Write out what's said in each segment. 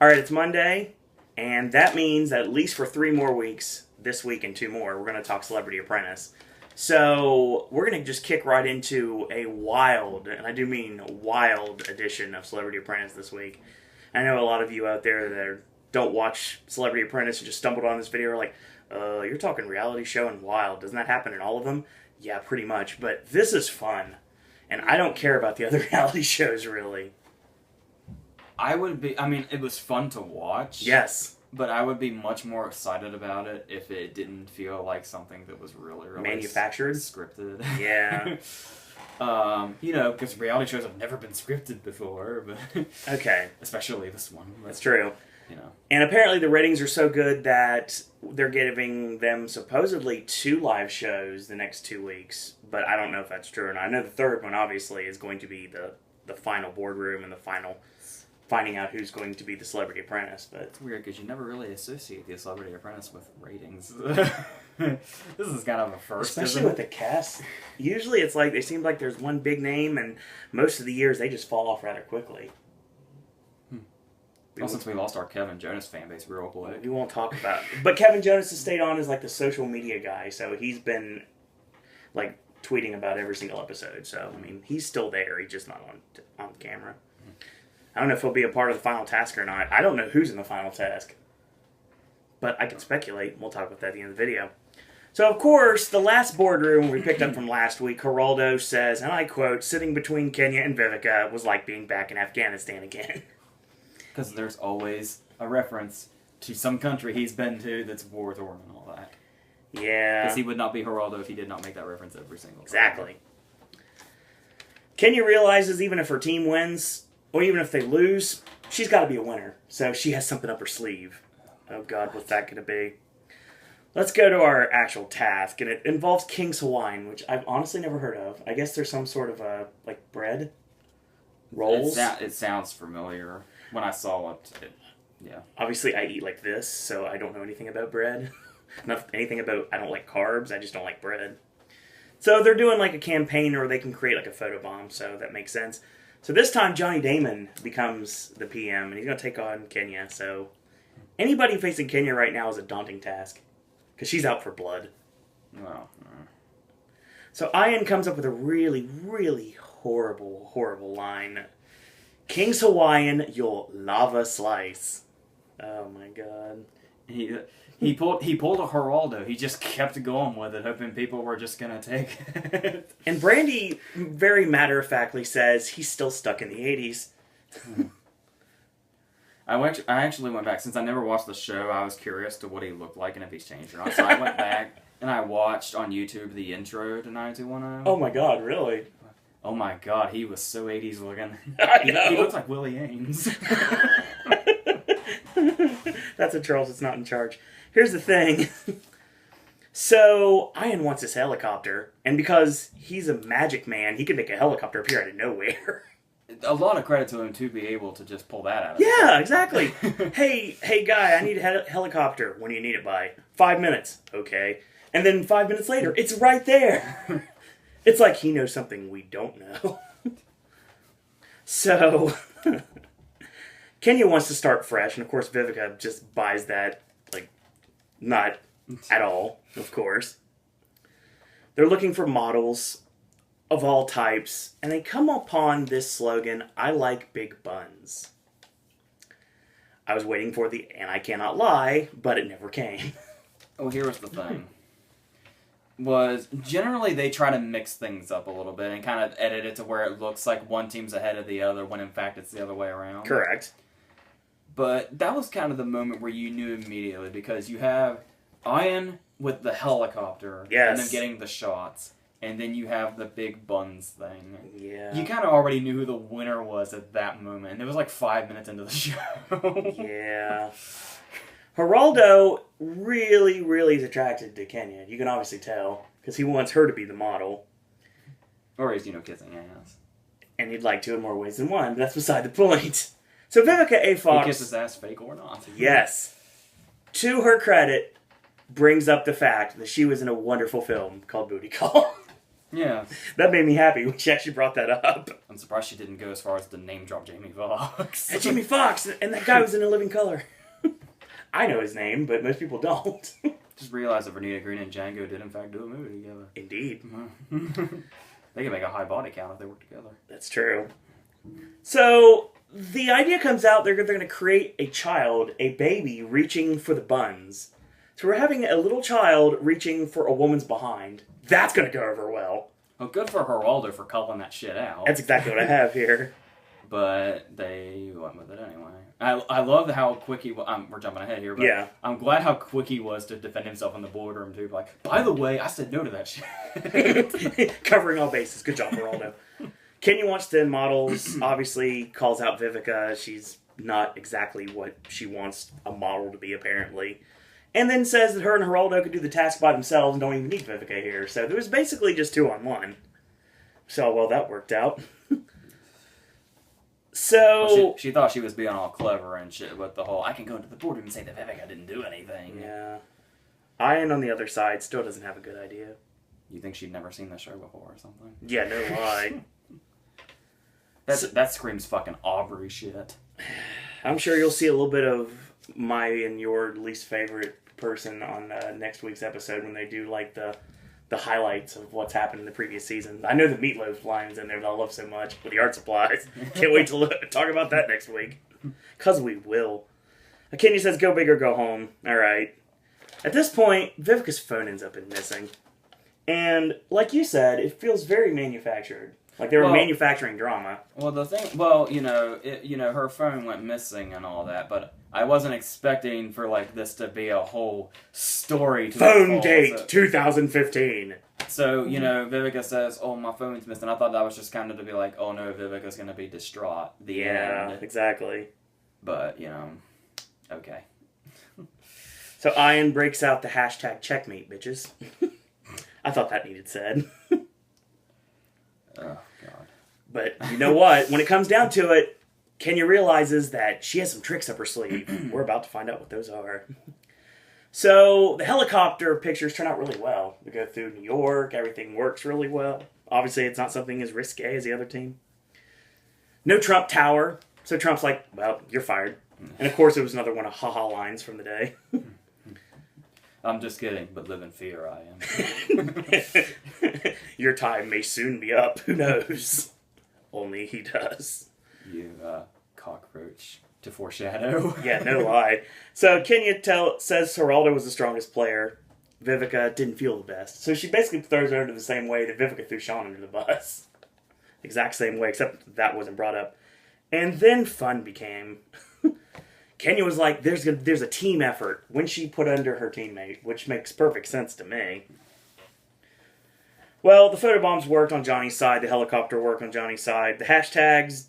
All right, it's Monday, and that means that at least for 3 more weeks, this week and 2 more, we're going to talk Celebrity Apprentice. So we're going to just kick right into a wild, and I do mean wild, edition of Celebrity Apprentice this week. I know a lot of you out there that don't watch Celebrity Apprentice and just stumbled on this video are like, you're talking reality show and wild. Doesn't that happen in all of them? Yeah, pretty much. But this is fun, and I don't care about the other reality shows, really. It was fun to watch. Yes. But I would be much more excited about it if it didn't feel like something that was really manufactured, scripted. Yeah. Because reality shows have never been scripted before, but okay, especially this one. That's true. And apparently the ratings are so good that they're giving them supposedly 2 live shows the next 2 weeks, but I don't know if that's true or not. I know the third one obviously is going to be the final boardroom and the final finding out who's going to be the Celebrity Apprentice. But it's weird because you never really associate the Celebrity Apprentice with ratings. This is kind of a first, especially with the cast. Usually it's like they seem like there's one big name, and most of the years they just fall off rather quickly. Well, since we lost our Kevin Jonas fan base real quick. We won't talk about it. But Kevin Jonas has stayed on as like the social media guy, so he's been like tweeting about every single episode. So, I mean, he's still there. He's just not on camera. I don't know if he'll be a part of the final task or not. I don't know who's in the final task. But I can speculate. We'll talk about that at the end of the video. So, of course, the last boardroom we picked up from last week, Geraldo says, and I quote, "Sitting between Kenya and Vivica was like being back in Afghanistan again." Because there's always a reference to some country he's been to that's war-torn and all that. Yeah. Because he would not be Geraldo if he did not make that reference every single time. Exactly. Kenya realizes even if her team wins, or even if they lose, she's got to be a winner. So she has something up her sleeve. Oh God, what's that going to be? Let's go to our actual task, and it involves King's Hawaiian, which I've honestly never heard of. I guess there's some sort of like bread? Rolls? It sounds familiar. When I saw it, yeah. Obviously, I eat like this, so I don't know anything about bread. Not anything about, I don't like carbs, I just don't like bread. So they're doing like a campaign where they can create like a photobomb, so that makes sense. So this time, Johnny Damon becomes the PM, and he's going to take on Kenya. So anybody facing Kenya right now is a daunting task, because she's out for blood. Well, So Ian comes up with a really, really horrible, horrible line. "King's Hawaiian, your lava slice." Oh my God. He pulled a Geraldo. He just kept going with it, hoping people were just gonna take it. And Brandy very matter-of-factly says he's still stuck in the 80s. I actually went back. Since I never watched the show, I was curious to what he looked like and if he's changed or not. So I went back and I watched on YouTube the intro to 90210. Oh my God, really? Oh my God, he was so 80s looking. I He looks like Willie Ames. That's a Charles that's not in charge. Here's the thing. So, Ian wants his helicopter, and because he's a magic man, he can make a helicopter appear out of nowhere. A lot of credit to him to be able to just pull that out of Yeah, exactly. Hey guy, I need a helicopter. When do you need it by? 5 minutes. Okay. And then 5 minutes later, it's right there. It's like he knows something we don't know. So, Kenya wants to start fresh, and of course Vivica just buys that, like, not at all, of course. They're looking for models of all types, and they come upon this slogan, "I like big buns." I was waiting for the "and I cannot lie," but it never came. Oh, here was the thing. Was generally they try to mix things up a little bit and kind of edit it to where it looks like one team's ahead of the other when in fact it's the other way around. Correct. But that was kind of the moment where you knew immediately because you have Ian with the helicopter and them getting the shots, and then you have the big buns thing. Yeah. You kind of already knew who the winner was at that moment, and it was like 5 minutes into the show. Yeah. Geraldo really, really is attracted to Kenya. You can obviously tell, because he wants her to be the model. Or he's, kissing ass. And he'd like to in more ways than one, but that's beside the point. So Vivica A. Fox... He kisses ass fake or not. Yes. To her credit, brings up the fact that she was in a wonderful film called Booty Call. Yeah. That made me happy when she actually brought that up. I'm surprised she didn't go as far as to name drop Jamie Foxx. Hey, Jamie Foxx, and that guy was in A Living Color. I know his name, but most people don't. Just realized that Vernita Green and Django did in fact do a movie together. Indeed. They could make a high body count if they work together. That's true. So, the idea comes out they're going to create a child, a baby, reaching for the buns. So we're having a little child reaching for a woman's behind. That's going to go over well. Well, good for Geraldo for calling that shit out. That's exactly what I have here. But they went with it anyway. I love how quick he was. We're jumping ahead here, but yeah. I'm glad how quick he was to defend himself in the boardroom, too. Like, by the way, I said no to that shit. Covering all bases. Good job, Geraldo. Kenya wants to end models. Obviously, calls out Vivica. She's not exactly what she wants a model to be, apparently. And then says that her and Geraldo could do the task by themselves and don't even need Vivica here. So there was basically just 2-on-1. So, well, that worked out. So... Well, she thought she was being all clever and shit with the whole, I can go into the boardroom and say that Vivica didn't do anything. Yeah. Ian, on the other side, still doesn't have a good idea. You think she'd never seen the show before or something? Yeah, no lie. That screams fucking Aubrey shit. I'm sure you'll see a little bit of my and your least favorite person on next week's episode when they do like the highlights of what's happened in the previous season. I know the Meatloaf line's in there that I love so much with the art supplies. Can't wait to talk about that next week. Because we will. Kenya says, go big or go home. Alright. At this point, Vivica's phone ends up missing. And, like you said, it feels very manufactured. Like they were manufacturing drama. Well, the thing... Well, her phone went missing and all that, but I wasn't expecting for, like, this to be a whole story to Phone date, 2015. So, Vivica says, oh, my phone's missing. I thought that was just kind of to be like, oh, no, Vivica's going to be distraught. The end. Yeah, exactly. But, okay. So Ian breaks out the hashtag checkmate, bitches. I thought that needed said. Oh, God. But you know what? When it comes down to it, Kenya realizes that she has some tricks up her sleeve. We're about to find out what those are. So the helicopter pictures turn out really well. We go through New York. Everything works really well. Obviously, it's not something as risque as the other team. No Trump Tower. So Trump's like, well, you're fired. And of course, it was another one of haha lines from the day. I'm just kidding, but live in fear I am. Your time may soon be up. Who knows? Only he does. You cockroach to foreshadow. Yeah, no lie. So Kenya says Geraldo was the strongest player. Vivica didn't feel the best. So she basically throws her under the same way that Vivica threw Sean under the bus. Exact same way, except that wasn't brought up. And then fun became... Kenya was like, there's a team effort when she put under her teammate, which makes perfect sense to me. Well, the photobombs worked on Johnny's side. The helicopter worked on Johnny's side. The hashtags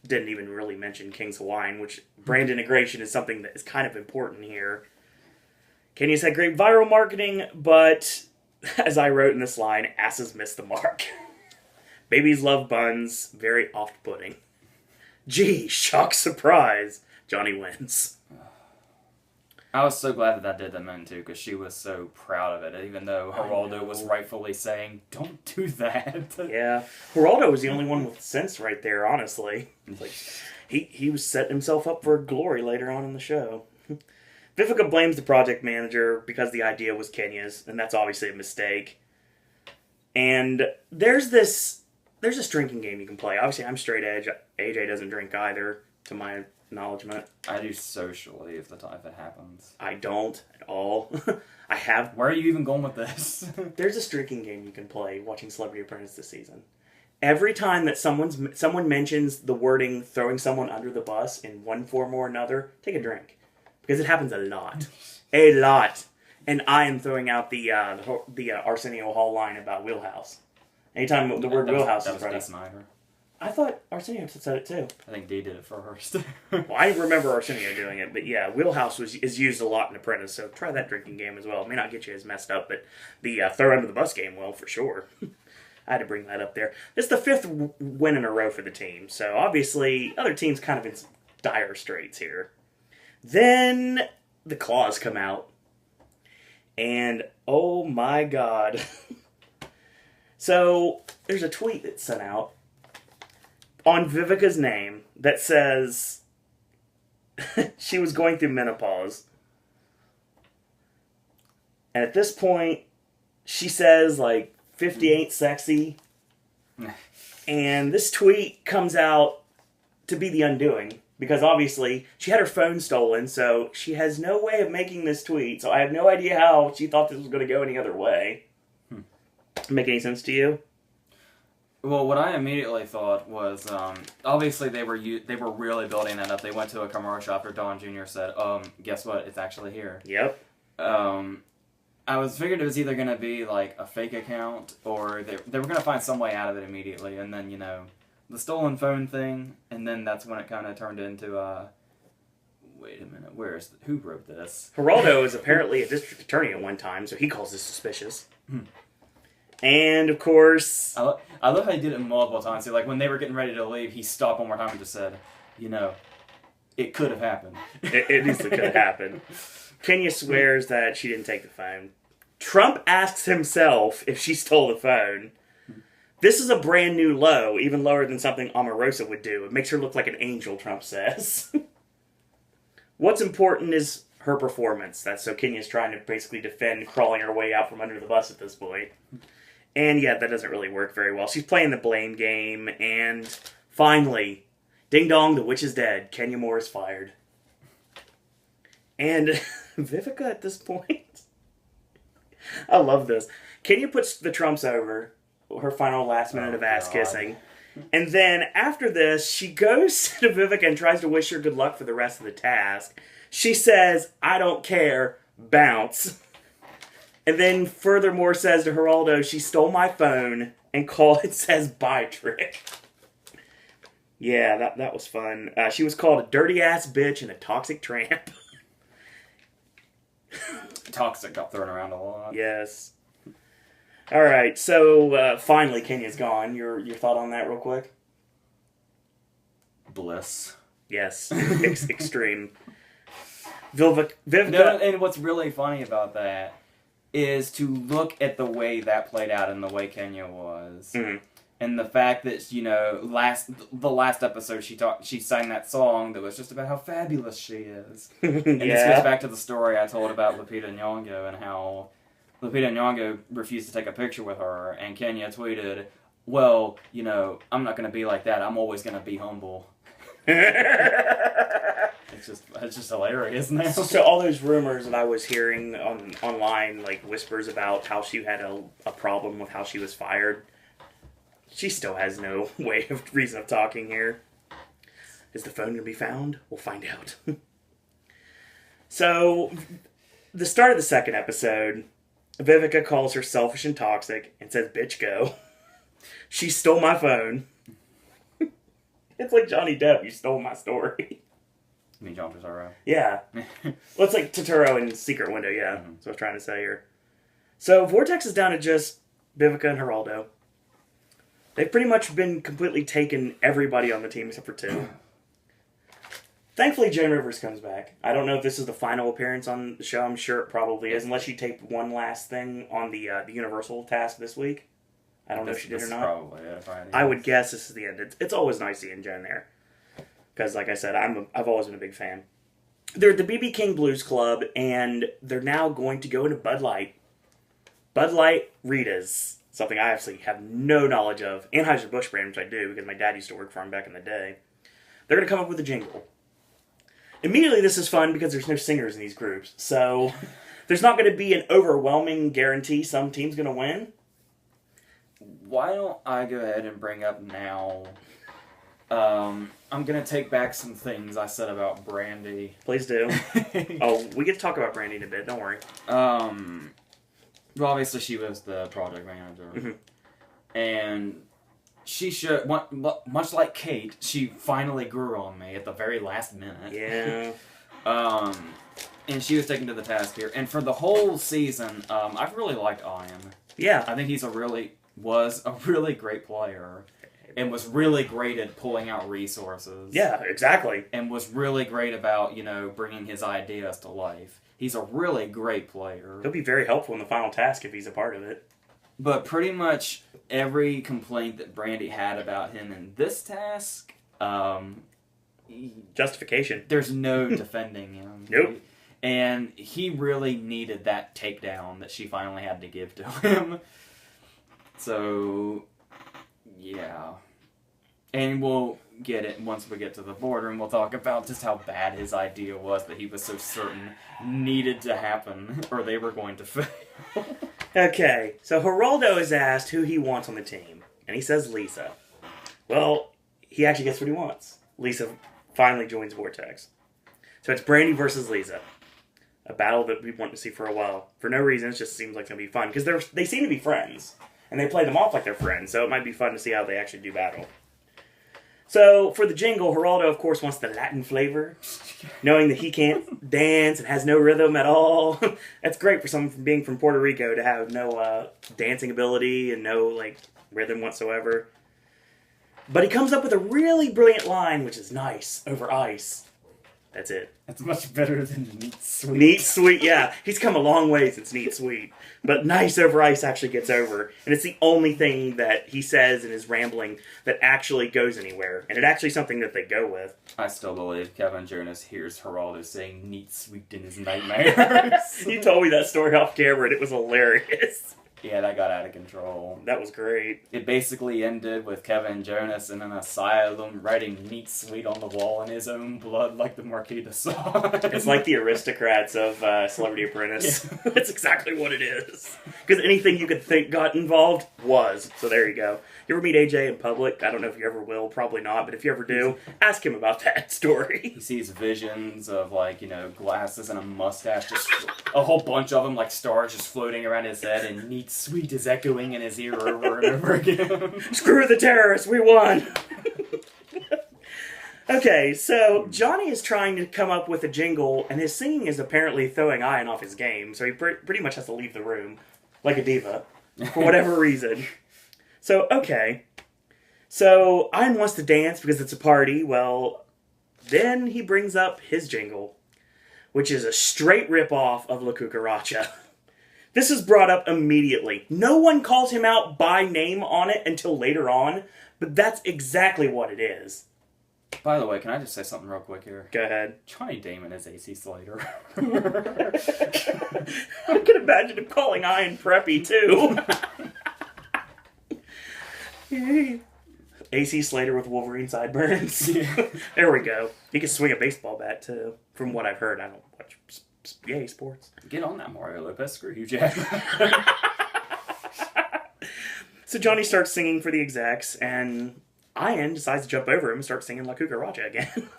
didn't even really mention King's Hawaiian, which brand integration is something that is kind of important here. Kenya's had great viral marketing, but as I wrote in this line, asses missed the mark. Babies love buns. Very oft-putting. Gee, shock surprise. Johnny wins. I was so glad that did them in, too, because she was so proud of it, even though Geraldo was rightfully saying, don't do that. Yeah. Geraldo was the only one with sense right there, honestly. Like, he was setting himself up for glory later on in the show. Vivica blames the project manager because the idea was Kenya's, and that's obviously a mistake. And there's this drinking game you can play. Obviously, I'm straight edge. AJ doesn't drink either, to my acknowledgement. I do socially if it happens. I don't at all. I have. Where are you even going with this? There's a drinking game you can play watching Celebrity Apprentice this season. Every time that someone mentions the wording throwing someone under the bus in one form or another, take a drink. Because it happens a lot. A lot. And I am throwing out the Arsenio Hall line about Wheelhouse. Anytime the word Wheelhouse is right. I thought Arsenio said it too. I think Dee did it first. Well, I remember Arsenio doing it, but yeah, Wheelhouse is used a lot in Apprentice, so try that drinking game as well. It may not get you as messed up, but the throw under the bus game will, for sure. I had to bring that up there. This is the 5th win in a row for the team, so obviously other teams kind of in dire straits here. Then the claws come out, and oh my god. So, there's a tweet that's sent out on Vivica's name that says she was going through menopause. And at this point, she says, like, 50 ain't sexy. And this tweet comes out to be the undoing. Because obviously, she had her phone stolen, so she has no way of making this tweet. So I have no idea how she thought this was going to go any other way. Make any sense to you? Well, what I immediately thought was, obviously they were really building that up. They went to a commercial after Don Jr. said, guess what? It's actually here. Yep. I was figured it was either going to be like a fake account or they were going to find some way out of it immediately. And then, the stolen phone thing, and then that's when it kind of turned into, wait a minute, who wrote this? Geraldo is apparently a district attorney at one time, so he calls this suspicious. And, of course... I love how he did it multiple times. So, like, when they were getting ready to leave, he stopped one more time and just said, it could have happened. It easily could have happened. Kenya swears that she didn't take the phone. Trump asks himself if she stole the phone. This is a brand new low, even lower than something Omarosa would do. It makes her look like an angel, Trump says. What's important is her performance. So Kenya's trying to basically defend crawling her way out from under the bus at this point. And yeah, that doesn't really work very well. She's playing the blame game, and finally, ding dong, the witch is dead. Kenya Moore is fired. And Vivica at this point, I love this. Kenya puts the Trumps over, her final last minute of ass kissing. And then after this, she goes to Vivica and tries to wish her good luck for the rest of the task. She says, I don't care, bounce. And then furthermore says to Geraldo, she stole my phone and it says bye trick. Yeah, that was fun. She was called a dirty ass bitch and a toxic tramp. Toxic got thrown around a lot. Yes. All right, so finally Kenya's gone. Your thought on that real quick? Bliss. Yes, extreme. Vivica... No, and what's really funny about that is to look at the way that played out and the way Kenya was. Mm-hmm. And the fact that, the last episode she sang that song that was just about how fabulous she is. And this goes back to the story I told about Lupita Nyong'o and how Lupita Nyong'o refused to take a picture with her, and Kenya tweeted, well, I'm not going to be like that. I'm always going to be humble. It's just hilarious now. So all those rumors that I was hearing online, like whispers about how she had a problem with how she was fired, she still has no reason of talking here. Is the phone going to be found? We'll find out. So, the start of the second episode, Vivica calls her selfish and toxic and says, bitch, go. She stole my phone. It's like Johnny Depp, you stole my story. You mean John Turturro? Yeah. Well, it's like Turturro in Secret Window, yeah. Mm-hmm. That's what I was trying to say here. So, Vortex is down to just Vivica and Geraldo. They've pretty much been completely taken everybody on the team except for two. Thankfully, Joan Rivers comes back. I don't know if this is the final appearance on the show. I'm sure it probably is, unless she taped one last thing on the Universal task this week. I don't know if she did or not. Probably, I would guess this is the end. It's always nice seeing Joan there. Because, like I said, I've always been a big fan. They're at the BB King Blues Club, and they're now going to go into Bud Light. Bud Light Ritas. Something I actually have no knowledge of. Anheuser-Busch brand, which I do, because my dad used to work for him back in the day. They're going to come up with a jingle. Immediately, this is fun because there's no singers in these groups. So, there's not going to be an overwhelming guarantee some team's going to win. Why don't I go ahead and bring up now... I'm going to take back some things I said about Brandy. Please do. Oh, we get to talk about Brandy in a bit, don't worry. Well, obviously she was the project manager. Mm-hmm. And she should, much like Kate, she finally grew on me at the very last minute. Yeah. And she was taken to the task here. And for the whole season, I've really liked Ian. Yeah. I think was a really great player. And was really great at pulling out resources. Yeah, exactly. And was really great about, bringing his ideas to life. He's a really great player. He'll be very helpful in the final task if he's a part of it. But pretty much every complaint that Brandy had about him in this task, justification. There's no defending him. Nope. And he really needed that takedown that she finally had to give to him. So, yeah. And we'll get it once we get to the boardroom. We'll talk about just how bad his idea was that he was so certain needed to happen, or they were going to fail. Okay, so Geraldo is asked who he wants on the team, and he says Lisa. Well, he actually gets what he wants. Lisa finally joins Vortex. So it's Brandy versus Lisa. A battle that we've wanted to see for a while. For no reason, it just seems like it's going to be fun, because they seem to be friends. And they play them off like they're friends, so it might be fun to see how they actually do battle. So, for the jingle, Geraldo, of course, wants the Latin flavor, knowing that he can't dance and has no rhythm at all. That's great for someone from being from Puerto Rico to have no dancing ability and no rhythm whatsoever. But he comes up with a really brilliant line, which is nice over ice. That's it. That's much better than Neat Sweet. Neat Sweet, yeah. He's come a long way since Neat Sweet. But nice over ice actually gets over. And it's the only thing that he says in his rambling that actually goes anywhere. And it's actually something that they go with. I still believe Kevin Jonas hears Geraldo saying Neat Sweet in his nightmares. You told me that story off camera and it was hilarious. Yeah, that got out of control. That was great. It basically ended with Kevin Jonas in an asylum writing Neat Sweet on the wall in his own blood like the Marquis de Sade. It's like the aristocrats of Celebrity Apprentice. Yeah. That's exactly what it is. Because anything you could think got involved was. So there you go. You ever meet AJ in public? I don't know if you ever will. Probably not. But if you ever do, ask him about that story. He sees visions of, glasses and a mustache. Just a whole bunch of them, like stars just floating around his head. And Neat Sweet is echoing in his ear over and over again. Screw the terrorists. We won. Okay, so Johnny is trying to come up with a jingle, and his singing is apparently throwing Ian off his game, so he pretty much has to leave the room, like a diva, for whatever reason. So, okay. So, Ian wants to dance because it's a party. Well, then he brings up his jingle, which is a straight rip-off of La Cucaracha. This is brought up immediately. No one calls him out by name on it until later on, but that's exactly what it is. By the way, can I just say something real quick here? Go ahead. Johnny Damon is AC Slater. I can imagine him calling Ian preppy, too. AC Slater with Wolverine sideburns. Yeah. There we go. He can swing a baseball bat, too. From what I've heard, I don't watch sports. Get on that, Mario Lopez. Screw you, Jack. So Johnny starts singing for the execs, and Ian decides to jump over him and start singing La Cucaracha again.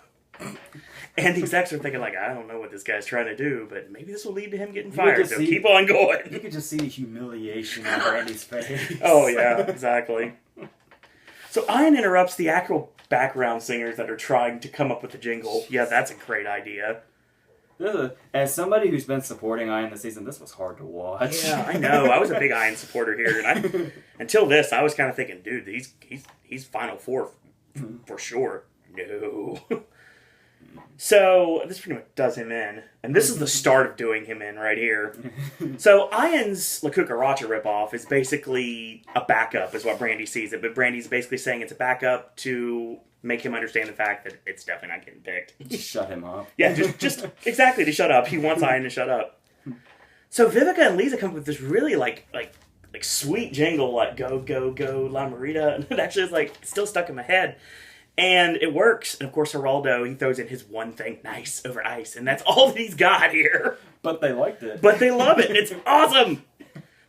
And the execs are thinking, I don't know what this guy's trying to do, but maybe this will lead to him getting fired, so keep on going. You could just see the humiliation on Brandy's face. Oh, yeah, exactly. So Ian interrupts the actual background singers that are trying to come up with the jingle. Yeah, that's a great idea. As somebody who's been supporting Ian this season, this was hard to watch. Yeah, I know. I was a big Ian supporter here, and until this, I was kind of thinking, dude, he's Final Four for sure. No. So this pretty much does him in, and this is the start of doing him in right here. So Ian's La Cucaracha ripoff is basically a backup, is what Brandy sees it, but Brandy's basically saying it's a backup to make him understand the fact that it's definitely not getting picked. Just shut him up. Yeah, just exactly to shut up. He wants Ian to shut up. So Vivica and Lisa come up with this really like sweet jingle, like go go go La Marita, and it actually is still stuck in my head. And it works. And of course, Geraldo, he throws in his one thing, nice over ice. And that's all that he's got here. But they liked it. But they love it. And it's awesome.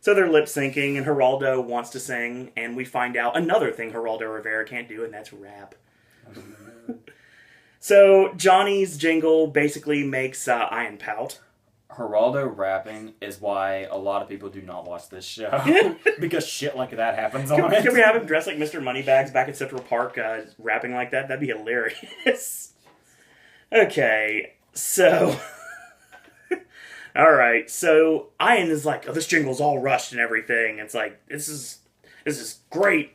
So they're lip syncing, and Geraldo wants to sing. And we find out another thing Geraldo Rivera can't do, and that's rap. So Johnny's jingle basically makes Ian pout. Geraldo rapping is why a lot of people do not watch this show. Because shit like that happens on it. Can we have him dressed like Mr. Moneybags back at Central Park rapping like that? That'd be hilarious. Okay, so... Alright, so Ian is like, oh, this jingle's all rushed and everything. It's like, this is great.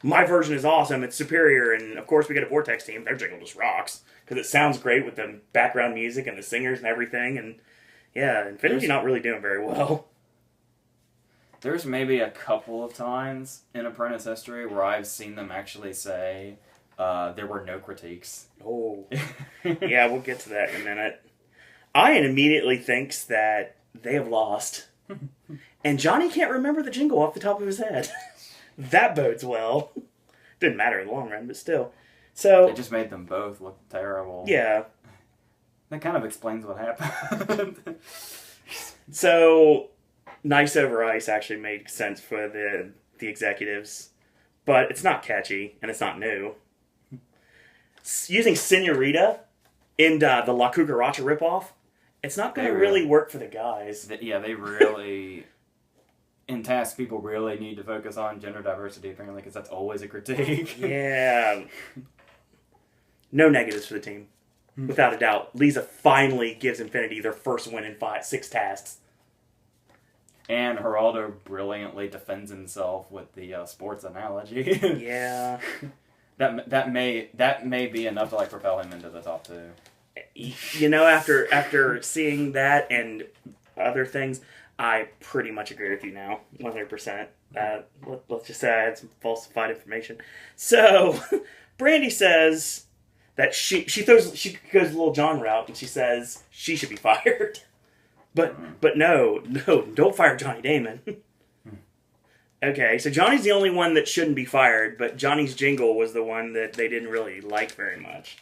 My version is awesome. It's superior. And of course we get a Vortex team. Their jingle just rocks. Because it sounds great with the background music and the singers and everything. And yeah, Infinity's not really doing very well. There's maybe a couple of times in Apprentice history where I've seen them actually say there were no critiques. Oh. Yeah, we'll get to that in a minute. Ian immediately thinks that they have lost. And Johnny can't remember the jingle off the top of his head. That bodes well. Didn't matter in the long run, but still. So It just made them both look terrible. yeah. That kind of explains what happened. So Nice Over Ice actually made sense for the executives. But it's not catchy, and it's not new. Using Senorita in the La Cucaracha ripoff, it's not going to really work for the guys. Yeah, they really... In task, people really need to focus on gender diversity, apparently, because that's always a critique. Yeah. No negatives for the team. Without a doubt. Lisa finally gives Infinity their first win in 6 tasks. And Geraldo brilliantly defends himself with the sports analogy. Yeah. That may be enough to propel him into the top 2. You know, after seeing that and other things, I pretty much agree with you now, 100%. Let's just say I had some falsified information. So, Brandy says that she goes a little John route, and she says she should be fired. But no, don't fire Johnny Damon. Okay, so Johnny's the only one that shouldn't be fired, but Johnny's jingle was the one that they didn't really like very much.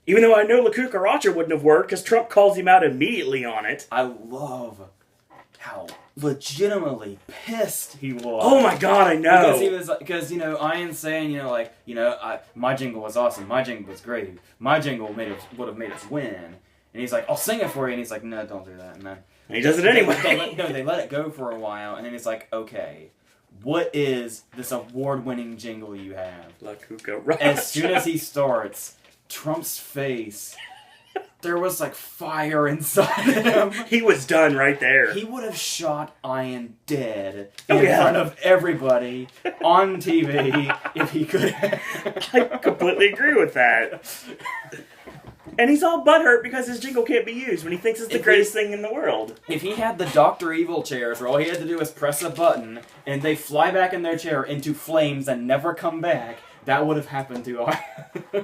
Even though I know La Cucaracha wouldn't have worked, because Trump calls him out immediately on it. I love how legitimately pissed he was. Oh my god, I know! Because Ian's saying, my jingle was awesome, my jingle was great, my jingle would have made us win. And he's like, I'll sing it for you, and he's like, no, don't do that. And then he does it anyway. They let it go for a while, and then he's like, okay, what is this award-winning jingle you have? La Cucaracha. As soon as he starts, Trump's face, there was fire inside him. He was done right there. He would have shot Ian dead in front of everybody on TV if he could have. I completely agree with that. And he's all butthurt because his jingle can't be used when he thinks it's the greatest thing in the world. If he had the Dr. Evil chairs where all he had to do was press a button and they fly back in their chair into flames and never come back, that would have happened to us.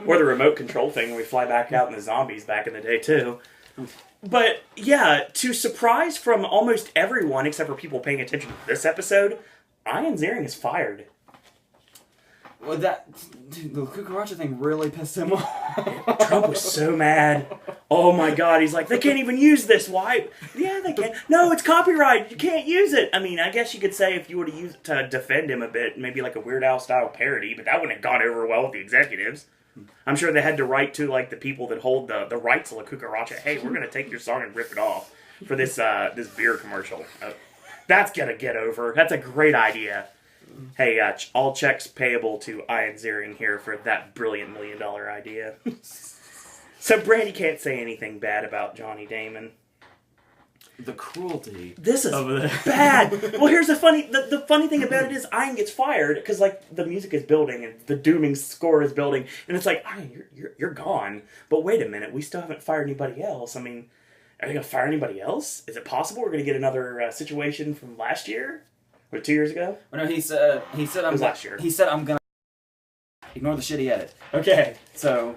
Or the remote control thing when we fly back out in the zombies back in the day, too. But, yeah, to surprise from almost everyone except for people paying attention to this episode, Ian Ziering is fired. Well, the Cucaracha thing really pissed him off. Trump was so mad. Oh my god, he's like, they can't even use this. Why? Yeah, they can. No, it's copyright. You can't use it. I mean, I guess you could say if you were to use it to defend him a bit, maybe like a Weird Al style parody, but that wouldn't have gone over well with the executives. I'm sure they had to write to the people that hold the rights to La Cucaracha, hey, we're going to take your song and rip it off for this this beer commercial. That's going to get over. That's a great idea. Hey, all checks payable to Ian Ziering here for that brilliant $1 million idea. So Brandy can't say anything bad about Johnny Damon. The cruelty. This is bad. Well, here's the funny thing about it is Ian gets fired because the music is building and the dooming score is building, and it's like, Ian, you're gone. But wait a minute, we still haven't fired anybody else. I mean, are they gonna fire anybody else? Is it possible we're gonna get another situation from last year? Or 2 years ago? Well, no, he said it was last year. He said I'm gonna ignore the shitty edit. Okay, so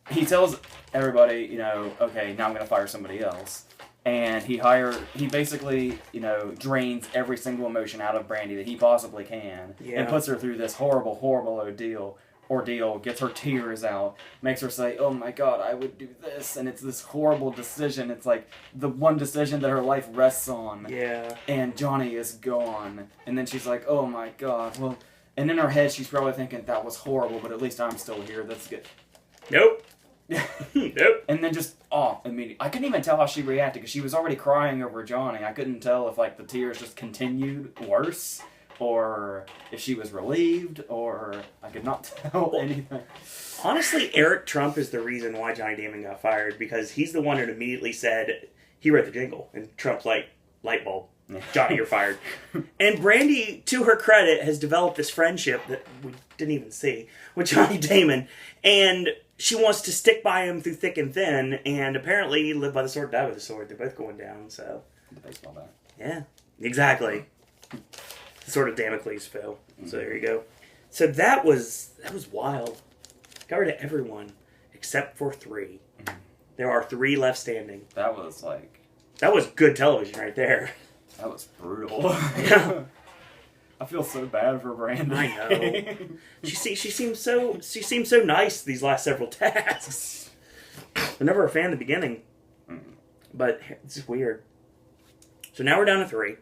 he tells everybody, okay, now I'm gonna fire somebody else, and he basically, drains every single emotion out of Brandy that he possibly can, and puts her through this horrible, horrible ordeal, gets her tears out, makes her say, oh my god, I would do this, and it's this horrible decision. It's like the one decision that her life rests on. Yeah. And Johnny is gone. And then she's like, oh my god, well, and in her head she's probably thinking, that was horrible, but at least I'm still here, that's good. Nope. Nope. And then just, immediately. I couldn't even tell how she reacted, because she was already crying over Johnny. I couldn't tell if, the tears just continued worse, or if she was relieved, or I could not tell anything. Honestly, Eric Trump is the reason why Johnny Damon got fired, because he's the one that immediately said he wrote the jingle, and Trump's like, light bulb, Johnny, you're fired. And Brandy, to her credit, has developed this friendship that we didn't even see with Johnny Damon, and she wants to stick by him through thick and thin, and apparently live by the sword, die by the sword. They're both going down, so. The baseball bat. Yeah, exactly. Sort of Damocles fell. So there you go. So that was wild. Got rid of everyone except for 3. There are 3 left standing. That was like... That was good television right there. That was brutal. Yeah. I feel so bad for Brandy. I know. She seems so nice these last several tasks. I'm never a fan in the beginning, but it's weird. So now we're down to 3,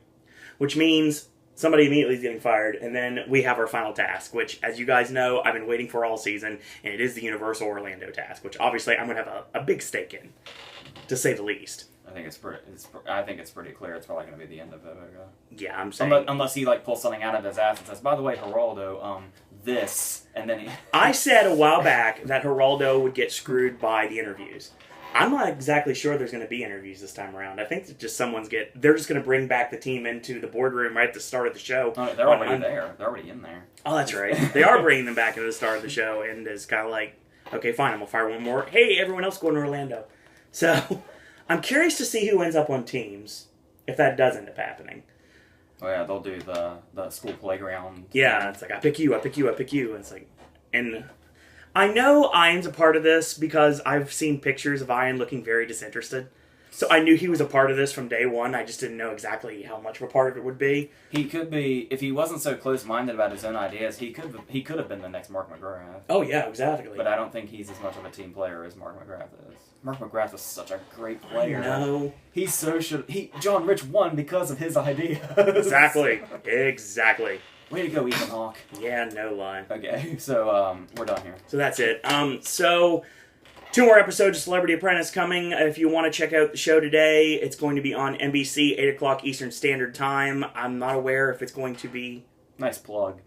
which means somebody immediately is getting fired, and then we have our final task, which, as you guys know, I've been waiting for all season, and it is the Universal Orlando task, which obviously I'm going to have a big stake in, to say the least. I think it's pretty clear it's probably going to be the end of it. Yeah, I'm saying... Unless he, like, pulls something out of his ass and says, by the way, Geraldo, this, and then he... I said a while back that Geraldo would get screwed by the interviews. I'm not exactly sure there's going to be interviews this time around. I think that just they're just going to bring back the team into the boardroom right at the start of the show. Oh, they're already there. They're already in there. Oh, that's right. They are bringing them back into the start of the show, and it's kind of like, okay, fine, I'm going to fire one more. Hey, everyone else going to Orlando. So... I'm curious to see who ends up on teams, if that does end up happening. Oh yeah, they'll do the school playground. Yeah, it's like, I pick you, I pick you, I pick you. And it's like, and I know Ian's a part of this because I've seen pictures of Ian looking very disinterested. So I knew he was a part of this from day one. I just didn't know exactly how much of a part of it would be. He could be, if he wasn't so close-minded about his own ideas, he could have been the next Mark McGrath. Oh yeah, exactly. But I don't think he's as much of a team player as Mark McGrath is. Mark McGrath was such a great player. No. John Rich won because of his ideas. Exactly. Way to go, Ethan Hawke. Yeah, no lie. Okay, so we're done here. So that's it. So 2 more episodes of Celebrity Apprentice coming. If you want to check out the show today, it's going to be on NBC, 8 o'clock Eastern Standard Time. I'm not aware if it's going to be... Nice plug.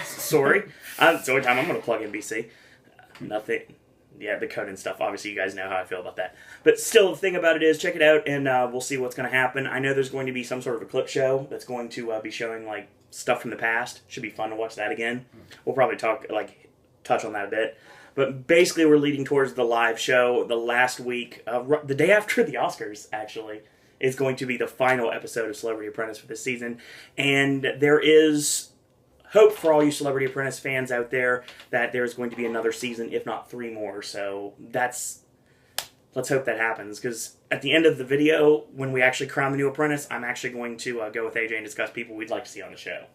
Sorry. It's the only time I'm going to plug NBC. Nothing... Yeah, the code and stuff. Obviously, you guys know how I feel about that. But still, the thing about it is, check it out, and we'll see what's going to happen. I know there's going to be some sort of a clip show that's going to be showing, like, stuff from the past. Should be fun to watch that again. We'll probably touch on that a bit. But basically, we're leading towards the live show. The last week, the day after the Oscars, actually, is going to be the final episode of Celebrity Apprentice for this season. And there is hope for all you Celebrity Apprentice fans out there that there's going to be another season, if not 3 more. So let's hope that happens. Because at the end of the video, when we actually crown the new apprentice, I'm actually going to go with AJ and discuss people we'd like to see on the show.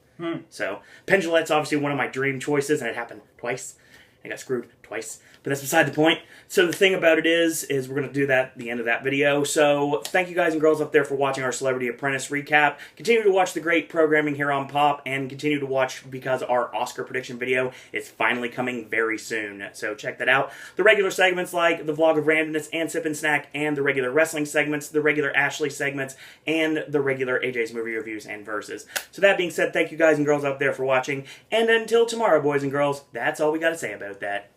So Pendulette's obviously one of my dream choices, and it happened twice. I got screwed twice, but that's beside the point. So the thing about it is we're going to do that at the end of that video. So thank you guys and girls up there for watching our Celebrity Apprentice recap. Continue to watch the great programming here on Pop, and continue to watch because our Oscar prediction video is finally coming very soon. So check that out. The regular segments like the Vlog of Randomness and Sip and Snack, and the regular wrestling segments, the regular Ashley segments, and the regular AJ's movie reviews and verses. So that being said, thank you guys and girls up there for watching, and until tomorrow, boys and girls, that's all we got to say about that.